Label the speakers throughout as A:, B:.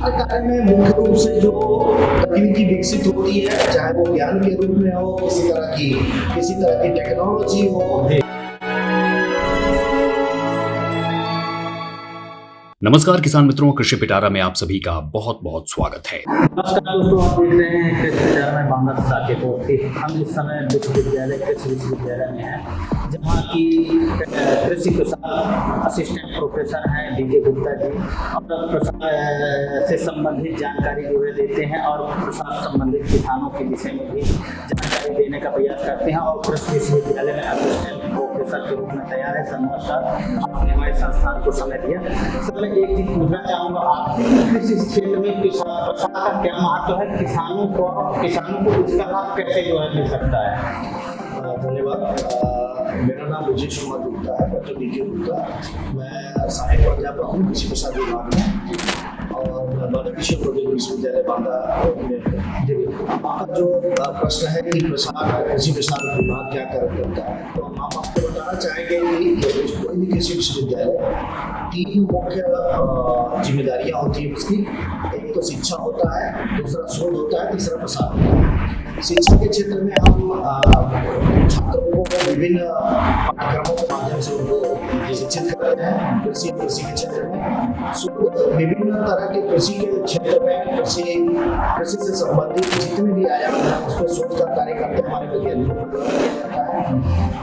A: प्रसार कार्य में मुख्य रूप से जो तकनीकी विकसित होती है, चाहे वो ज्ञान के रूप में हो, किसी तरह की टेक्नोलॉजी हो।
B: नमस्कार किसान मित्रों, कृषि पिटारा में आप सभी का बहुत बहुत स्वागत है।
C: नमस्कार दोस्तों, आप देख रहे हैं कृषि पिटारा में बांदा साकेत दोस्ती। हम इस समय कृषि विश्वविद्यालय में हैं, जहाँ की कृषि प्रसार असिस्टेंट प्रोफेसर हैं डीके गुप्ता जी, और प्रसार से संबंधित जानकारी जो है देते हैं और प्रसार संबंधित किसानों के विषय में भी जानकारी देने का प्रयास करते हैं। और कृषि विश्वविद्यालय में असिस्टेंट प्रोफेसर के रूप में तैयार है। नमस्कार, आपने हमारे संस्थान को समय दिया। सर, मैं एक चीज पूछना चाहूँगा, आपके कृषि क्षेत्र में प्रसार का क्या महत्व है? किसानों को इसका लाभ कैसे जो है मिल सकता है?
A: धन्यवाद। मेरा नाम विजेश कुमार गुप्ता है, डॉक्टर डीके गुप्ता। मैं सहायक प्राध्यापक हूँ कृषि प्रसार विभाग में और बांदा कृषि प्रौद्योगिकी विश्वविद्यालय बांदा में। आपका जो प्रश्न है कि कृषि प्रसार विभाग क्या करता है, तो हम आपको बताना चाहेंगे कि कोई भी कृषि विश्वविद्यालय 3 मुख्य जिम्मेदारियां होती है उसकी। एक तो शिक्षा होता है, दूसरा शोध होता है, तीसरा प्रसार होता है। शिक्षा के क्षेत्र में हम छात्रों को विभिन्न पाठ्यक्रमों के माध्यम से उनको शिक्षित करते हैं। कृषि के क्षेत्र में विभिन्न तरह के कृषि के क्षेत्र में कृषि से संबंधित जितने भी आयाम हैं उस पर शोध का कार्य करते हैं हमारे वैज्ञानिकों को।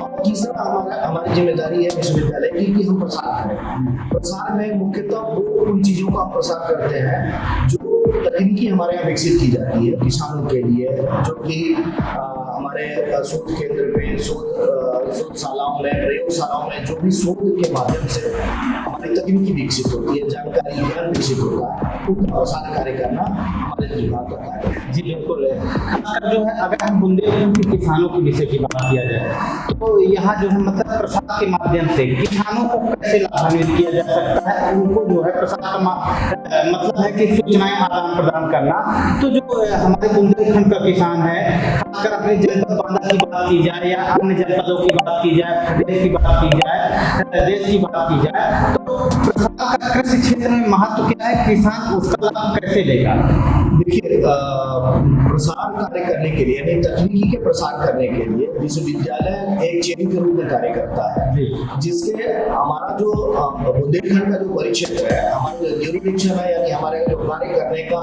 A: और तीसरा हमारी जिम्मेदारी है विश्वविद्यालय की कि हम प्रसार करें। प्रसार में मुख्यतः उन चीजों का प्रसार करते हैं जो तकनीकी हमारे यहाँ विकसित की जाती है किसानों के लिए, जो कि हमारे शोध केंद्र पे शोधशालाओं में, प्रयोगशालाओं में जो भी शोध के माध्यम से हमारी तकनीकी विकसित होती है, जानकारी ज्ञान विकसित होता है, उनका प्रसार कार्य करना हमारे विभाग का कार्य है।
C: जी बिल्कुल। खासकर जो है, अगर हम बुंदेलखंड के किसानों के विषय की बात किया जाए तो यहाँ जो है मतलब प्रसार के माध्यम से किसानों को कैसे लाभान्वित किया जा सकता है? उनको जो है प्रसार का मतलब है कि सूचनाएं आदान प्रदान करना। तो जो हमारे बुंदेलखंड का किसान है, खासकर अपने जनपद बांदा की बात की जाए या अन्य जनपदों की बात की जाए, प्रदेश की बात की जाए, देश की बात की जाए, तो प्रसार का कृषि क्षेत्र में महत्व क्या है? किसान उसका लाभ कैसे लेगा?
A: देखिए, प्रसार कार्य करने के लिए, यानी तकनीकी के प्रसार करने के लिए विश्वविद्यालय एक चेन के रूप में कार्य करता है, जिसके हमारा जो बुंदेलखंड का जो परिक्षेत्र है, हमारे यूरिडिक्शन है, यानी हमारे जो कार्य करने का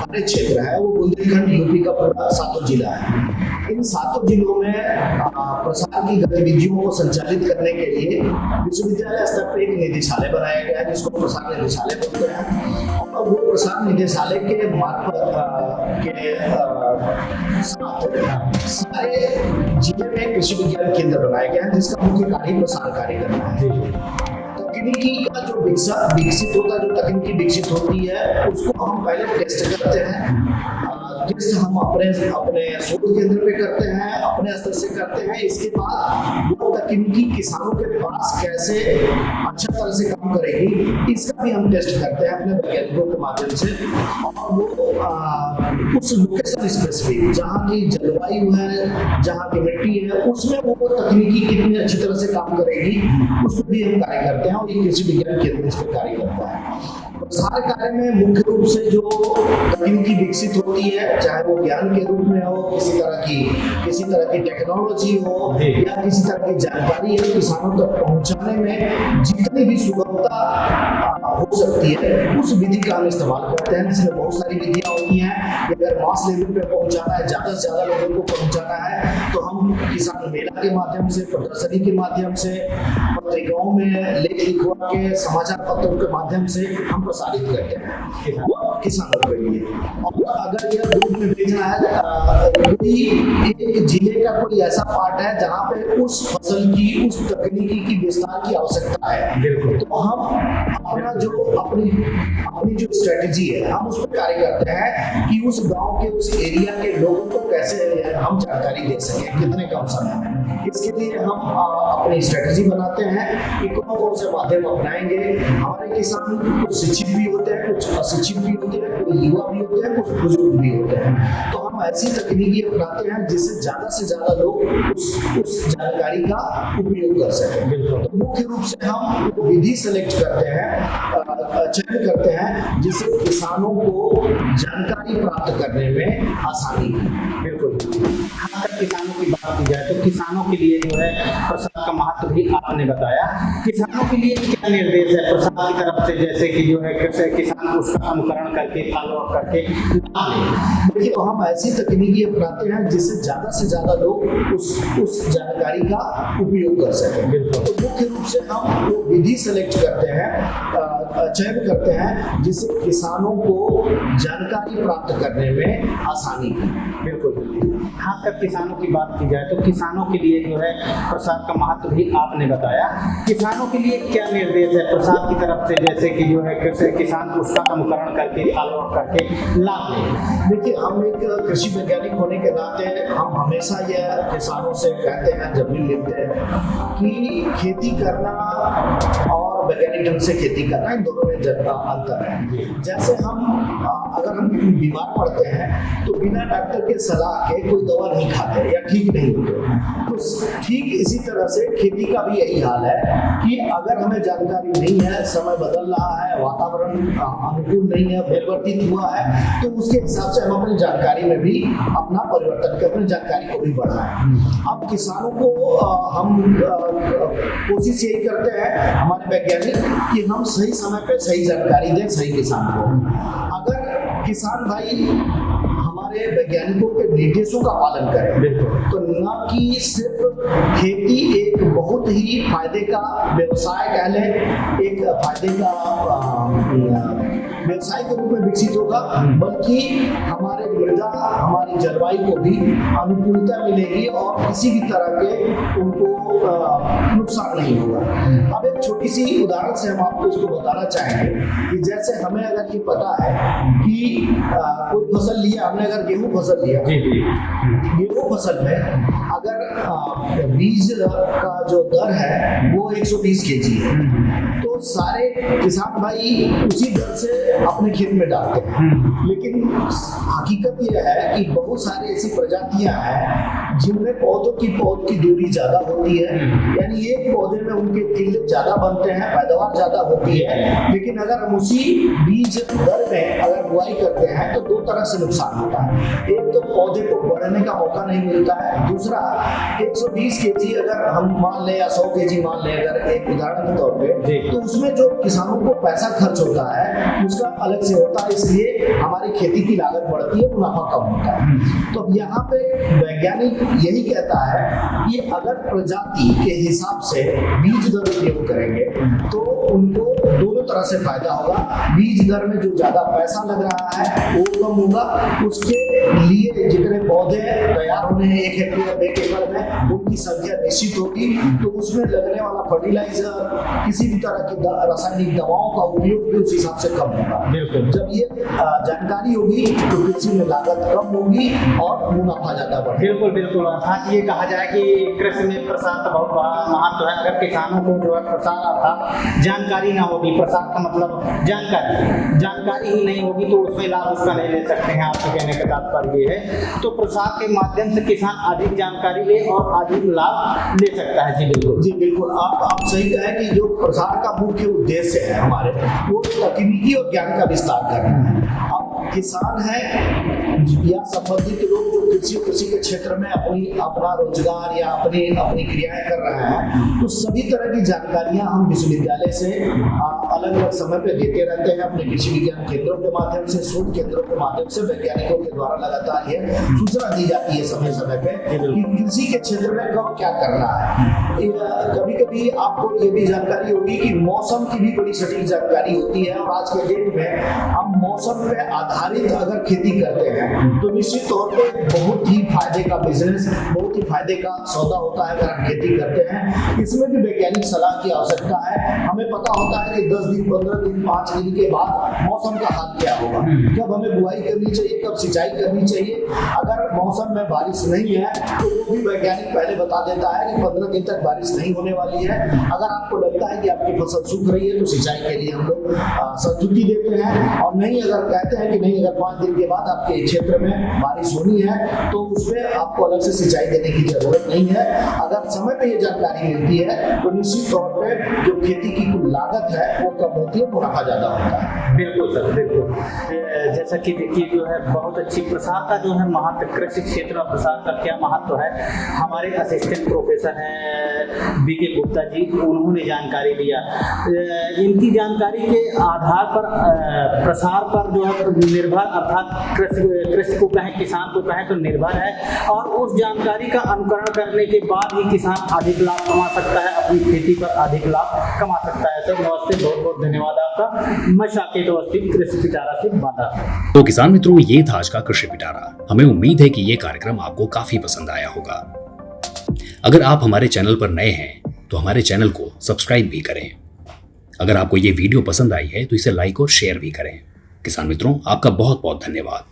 A: कार्य क्षेत्र है, वो बुंदेलखंड यूपी का पूरा 7 जिला है। इन 7 जिलों में प्रसार की गतिविधियों को संचालित करने के लिए विश्वविद्यालय स्तर पर एक निदेशालय बनाया गया है, जिसको प्रसार निदेशालय बोलते हैं। और वो प्रसार निदेशालय के मार्फत सारे जिले में कृषि विज्ञान केंद्र बनाया गया है, जिसका मुख्य कार्य प्रसार कार्य करना है। तकनीकी का जो विकसित होता है, जो तकनीकी विकसित होती है, उसको हम पहले टेस्ट करते हैं। टेस्ट हम अपने शोध केंद्र पे करते हैं, अपने स्तर से करते हैं। इसके बाद वो तकनीकी किसानों के पास कैसे अच्छा तरह से काम करेगी, इसका भी हम टेस्ट करते हैं अपने वैज्ञानिकों के माध्यम से। और वो उस लोकेशन स्पेसिफिक, जहाँ की जलवायु है, जहाँ की मिट्टी है, उसमें वो तकनीकी कितनी अच्छी तरह से काम करेगी, उस पर भी हम कार्य करते हैं। और ये कृषि विज्ञान केंद्र इस पर कार्य करता है। प्रसार कार्य में मुख्य रूप से जो तकनीकी विकसित होती है, चाहे वो ज्ञान के रूप में हो, किसी तरह की टेक्नोलॉजी हो या किसी तरह की जानकारी है, किसानों तक पहुंचाने में जितनी भी सुगमता हो सकती है, उस विधि का हम इस्तेमाल करते हैं। जिसमें बहुत सारी विधियां होती हैं। अगर मास लेवल पे पहुंचाना है, ज्यादा से ज्यादा लोगों को पहुंचाना है, तो हम किसान मेला के माध्यम से, प्रदर्शनी के माध्यम से, पत्रिकाओं में लेख लिखवा के, समाचार पत्रों के माध्यम से हम प्रसारित करते हैं किसानों के लिए। और अगर यह दूर में भेजना है, कोई एक जिले का कोई ऐसा पार्ट है जहाँ पे उस फसल की, उस तकनीकी की विस्तार की आवश्यकता है, तो हम अपना जो अपनी जो स्ट्रेटेजी है, हम उस पर कार्य करते हैं कि उस गांव के, उस एरिया के लोगों को कैसे हम जानकारी दे सकें, कितने कम समय में। इसके लिए हम अपनी स्ट्रेटेजी बनाते हैं कि कौन कौन से माध्यम अपनाएंगे। हमारे किसान कुछ शिक्षित भी होते हैं, कुछ अशिक्षित भी होते हैं, कोई युवा भी होते हैं, कुछ बुजुर्ग भी होते हैं। तो हम ऐसी तकनीकी अपनाते हैं जिससे ज्यादा से ज्यादा लोग उस जानकारी का उपयोग कर सकें। तो मुख्य रूप से हम विधि सेलेक्ट करते हैं, चयन करते हैं जिससे किसानों को जानकारी प्राप्त करने में आसानी है।
C: बिल्कुल। खासकर किसानों की बात की जाए तो किसानों के लिए जो है प्रसाद का महत्व भी आपने बताया। किसानों के लिए क्या निर्देश है प्रसाद की तरफ से, जैसे कि जो है कैसे किसान उसका अनुकरण करके फॉलो अप करके लाभ लें?
A: देखिए, तो हम ऐसी तकनीकी अपनाते हैं जिससे ज्यादा से ज्यादा लोग उस जानकारी का उपयोग कर सकें। तो मुख्य रूप से हम वो विधि सेलेक्ट करते हैं, चयन करते हैं जिससे किसानों को जानकारी प्राप्त करने में आसानी है।
C: बिल्कुल। खासकर किसानों की बात की जाए तो किसानों के लिए जो है प्रसाद का महत्व भी आपने बताया। किसानों के लिए क्या निर्देश है प्रसाद की तरफ से, जैसे कि जो है कैसे किसान उसका अनुकरण करके फॉलो अप करके लाभ लें?
A: देखिए, हम एक कृषि वैज्ञानिक होने के नाते हम हमेशा यह किसानों से कहते हैं जब भी मिलते हैं कि खेती करना और वैज्ञानिक ढंग से खेती करना, इन दोनों में अंतर है। जैसे अगर हम बीमार पड़ते हैं तो बिना डॉक्टर के सलाह के कोई दवा नहीं खाते या ठीक नहीं होते। तो ठीक इसी तरह से खेती का भी यही हाल है कि अगर हमें जानकारी नहीं है, समय बदल रहा है, वातावरण अनुकूल नहीं है, परिवर्तित हुआ है, तो उसके हिसाब से हम अपनी जानकारी में भी अपना परिवर्तन कर, अपनी जानकारी को भी बढ़ाएं। अब किसानों को हम कोशिश यही करते हैं हमारे वैज्ञानिक कि हम सही समय पे सही जानकारी दें सही किसान को। अगर किसान भाई हमारे वैज्ञानिकों के निर्देशों का पालन करें तो न कि सिर्फ खेती एक बहुत ही फायदे का व्यवसाय कह लें, एक फायदे का व्यवसाय के रूप में विकसित होगा, बल्कि हमारे मृदा, हमारी जलवायु को भी अनुकूलता मिलेगी और किसी भी तरह के उनको नुकसान नहीं होगा। अब एक छोटी सी उदाहरण से हम आपको इसको बताना चाहेंगे कि जैसे हमें अगर ये पता है कि कोई फसल लिया, हमने अगर गेहूं फसल लिया, गेहूं फसल में अगर बीज का जो दर है वो 120 kg है, तो सारे किसान भाई उसी दर से अपने खेत में डालते हैं। लेकिन हकीकत यह है कि बहुत सारी ऐसी प्रजातियां हैं जिनमें पौधों की पौध की दूरी ज्यादा होती है, यानी एक पौधे में उनके टिल्ले ज्यादा बनते हैं, पैदावार ज्यादा होती है। लेकिन अगर हम उसी बीज दर में अगर बुआई करते हैं तो दो तरह से नुकसान होता है। एक तो पौधे को बढ़ने का मौका नहीं मिलता है, दूसरा 120 kg अगर हम मान लें या 100 kg मान लें अगर एक उदाहरण के तौर पे, तो उसमें जो किसानों को पैसा खर्च होता है उसका अलग से होता है, इसलिए हमारी खेती की लागत बढ़ती है, मुनाफा कम होता है। तो यहाँ पे वैज्ञानिक यही कहता है कि अगर प्रजाति के हिसाब से बीज दर उपयोग करेंगे तो उनको दोनों तरह से फायदा होगा। बीज दर में जो ज्यादा पैसा लग रहा है वो कम होगा, उसके लिए जितने पौधे तैयार होने हैं 1 हेक्टेयर 1 एकड़ में उनकी संख्या निश्चित होगी, तो उसमें लगने वाला फर्टिलाइजर, किसी भी तरह की रासायनिक दवाओं का उपयोग भी उस हिसाब से कम होगा। जब ये जानकारी होगी तो कृषि में लागत कम होगी और मुनाफा ज्यादा बढ़ेगा।
C: बिल्कुल बिल्कुल। अर्थात ये कहा जाए कि कृषि में प्रसाद का बहुत बड़ा महत्व है। अगर किसानों को जो है प्रसाद अर्थात जानकारी ना होगी, प्रसाद का मतलब जानकारी ही नहीं होगी तो उसमें लाभ उसका नहीं ले सकते हैं। आपके कहने का तात्पर्य ये है, तो प्रसाद के माध्यम से किसान अधिक जानकारी ले और अधिक लाभ ले सकता है। जी बिल्कुल,
A: जी बिल्कुल, आप सही कहें कि जो प्रसाद का मुख्य उद्देश्य है हमारे, वो तकनीकी और ज्ञान का विस्तार करना है। अब किसान है या संबंधित लोग जो कृषि के क्षेत्र में अपना रोजगार या अपनी क्रियाएं कर रहे हैं, तो सभी तरह की जानकारियां हम विश्वविद्यालय से अलग अलग समय पे देते रहते हैं। अपने कृषि विज्ञान केंद्रों के माध्यम से, शोध केंद्रों के माध्यम से वैज्ञानिकों के द्वारा लगातार ये सूचना दी जाती है समय समय पे कि कृषि के क्षेत्र में कब क्या करना है। कभी कभी आपको ये भी जानकारी होगी कि मौसम की भी बड़ी सटीक जानकारी होती है, और आज के डेट में हम मौसम पे आधारित अगर खेती करते हैं तो निश्चित तौर पे बहुत ही फायदे का बिजनेस, बहुत ही फायदे का सौदा होता है अगर हम खेती करते हैं। इसमें भी वैज्ञानिक सलाह की आवश्यकता है। हमें पता होता है कि 10 दिन, 15 दिन, 5 दिन के बाद मौसम का हाल क्या होगा, कब हमें बुआई करनी चाहिए, कब सिंचाई करनी चाहिए। अगर मौसम में बारिश नहीं है तो वो भी वैज्ञानिक पहले बता देता है कि 15 दिन तक बारिश नहीं होने वाली है। अगर आपको लगता है कि आपकी फसल सूख रही है तो सिंचाई के लिए हम लोग संस्तुति देते हैं, और नहीं अगर कहते हैं कि नहीं, अगर 5 दिन के बाद आपके क्षेत्र में बारिश होनी है तो उसमें आपको अलग से सिंचाई देने की जरूरत नहीं है। अगर समय पे ये जानकारी मिलती है तो निश्चित तौर पे जो खेती की कुल लागत है वो कम होती है, मुनाफा ज्यादा होता है।
C: बिल्कुल सर, बिल्कुल। जैसा कि देखिए जो है बहुत अच्छी प्रसार का जो है महत्व, कृषि क्षेत्र और प्रसार का क्या महत्व है, हमारे असिस्टेंट प्रोफेसर हैं बीके गुप्ता जी, उन्होंने जानकारी दिया। इनकी जानकारी के आधार पर प्रसार पर जो है निर्भर, अर्थात कृषि को कहें, किसान को कहें तो निर्भर है, और उस जानकारी का अनुकरण करने के बाद ही किसान अधिक लाभ कमा सकता है, अपनी खेती पर अधिक लाभ कमा सकता है। सर नमस्ते, बहुत बहुत धन्यवाद आपका। मैं साकेत अवस्थी, कृषि पिटारा से बांदा।
B: तो किसान मित्रों, ये था आज का कृषि पिटारा। हमें उम्मीद है कि ये कार्यक्रम आपको काफी पसंद आया होगा। अगर आप हमारे चैनल पर नए हैं तो हमारे चैनल को सब्सक्राइब भी करें। अगर आपको ये वीडियो पसंद आई है तो इसे लाइक और शेयर भी करें। किसान मित्रों, आपका बहुत बहुत धन्यवाद।